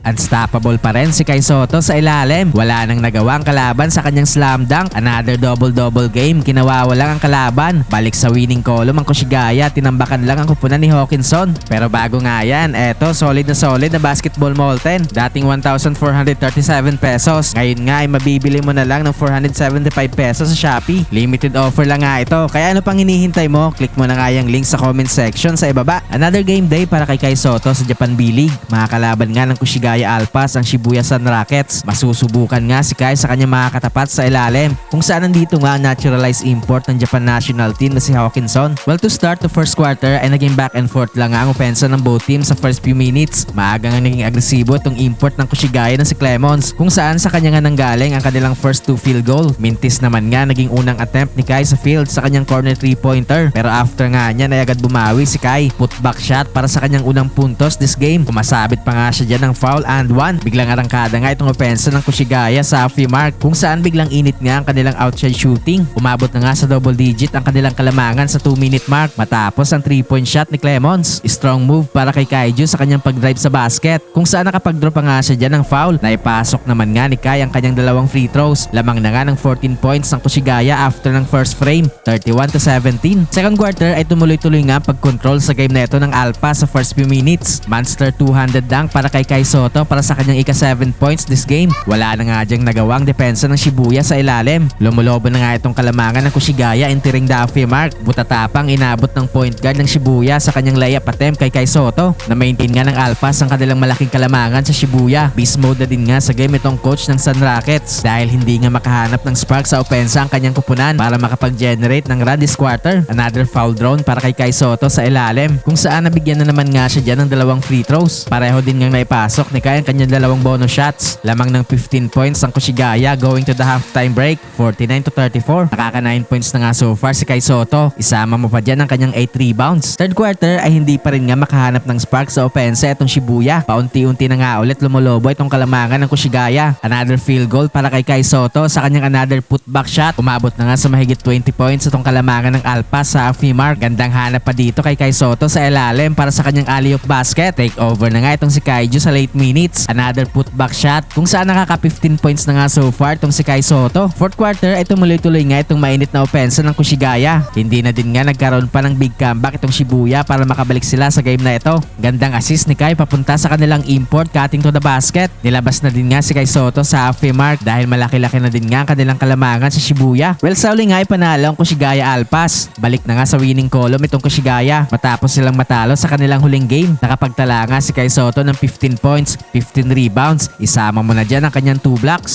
Unstoppable pa rin si Kai Sotto sa ilalim. Wala nang nagawang kalaban sa kanyang slam dunk. Another double-double game. Kinawawalan ang kalaban. Balik sa winning column ang Koshigaya. Tinambakan lang ang kupunan ni Hawkinson. Pero bago nga yan, eto solid na basketball Molten. Dating 1,437 pesos. Ngayon nga ay mabibili mo na lang ng 475 pesos sa Shopee. Limited offer lang nga ito. Kaya ano pang hinihintay mo? Click mo na nga yung link sa comment section sa ibaba. Another game day para kay Kai Sotto sa Japan B-League. Mga kalaban nga ng Koshigaya Alpas ang Shibuya Sun Rockets. Masusubukan nga si Kai sa kanyang mga katapat sa ilalim, kung saan nandito nga ang naturalized import ng Japan national team na si Hawkinson. Well, to start the first quarter ay naging back and forth lang nga ang opensa ng both teams sa first few minutes. Maaga nga naging agresibo itong import ng Koshigaya na si Clemons, kung saan sa kanya nga nanggaling ang kanilang first 2 field goal. Mintis naman nga naging unang attempt ni Kai sa field sa kanyang corner 3-pointer, pero after nga niya ay agad bumawi si Kai. Putback shot para sa kanyang unang puntos this game. Kumasabit pa nga siya dyan ng foul and one. Biglang arangkada nga itong opensa ng Koshigaya sa halfway mark, kung saan biglang init nga ang kanilang outside shooting. Umabot na nga sa double digit ang kanilang kalamangan sa 2-minute mark matapos ang 3-point shot ni Clemons. Strong move para kay Kaiju sa kanyang pag-drive sa basket, kung saan nakapag-drop pa nga siya dyan ng foul. Naipasok naman nga ni Kai ang kanyang dalawang free throws. Lamang na nga ng 14 points ng Koshigaya after ng first frame, 31-17. Second quarter ay tumuloy-tuloy nga pag-control sa game na ito ng Alpha sa first few minutes. Monster 200 dunk para kay Kai Sotto para sa kanyang ika-7 points this game. Wala na nga dyang nagawang depensa ng Shibuya sa ilalim. Lumulobo na nga itong kalamangan ng Koshigaya entering the halfway mark. Butatapang inabot ng point guard ng Shibuya sa kanyang layup attempt kay Kai Sotto. Na-maintain nga ng Alpas ang kanilang malaking kalamangan sa Shibuya. Beast mode na din nga sa game itong coach ng Sun Rockets dahil hindi nga makahanap ng spark sa opensa ang kanyang kupunan para makapag-generate ng run this quarter. Another foul drawn para kay Kai Sotto sa ilalim, kung saan nabigyan na naman nga siya dyan ng dalawang free throws. Pareho din nga naipasok ni Kai ang kanyang dalawang bonus shots. Lamang ng 15 points ang Koshigaya going to the halftime break, 49-34. Nakaka 9 points na nga so far si Kai Sotto. Isama mo pa dyan ang kanyang 8 rebounds. Third quarter ay hindi pa rin nga makahanap ng spark sa opensa itong Shibuya. Paunti-unti na nga ulit lumolobo itong kalamangan ng Koshigaya. Another field goal para kay Kai Sotto sa kanyang another putback shot. Umabot na nga sa mahigit 20 points itong kalamangan ng Alpha sa halfway mark. Gandang hanap pa dito kay Kai Sotto sa ilalim para sa kanyang alley-oop basket. Take over na nga itong si Kaiju sa late minutes. Another putback shot, kung saan nakaka 15 points na nga so far itong si Kai Sotto. Fourth quarter ay tumuloy-tuloy nga itong mainit na opensa ng Koshigaya. Hindi na din nga nagkaroon pa ng big comeback itong Shibuya para makabalik sila sa game na ito. Gandang assist ni Kai papunta sa kanilang import cutting to the basket. Nilabas na din nga si Kai Sotto sa halfway mark dahil malaki-laki na din nga ang kanilang kalamangan sa Shibuya. Well, sa uli nga ay panalo ang Koshigaya Alpas. Balik na nga sa winning column itong Koshigaya matapos silang matalo sa kanilang huling game. Nakapagtala nga si Kai Sotto ng 15 points, 15 rebounds. Isama mo na dyan ang kanyang 2 blocks.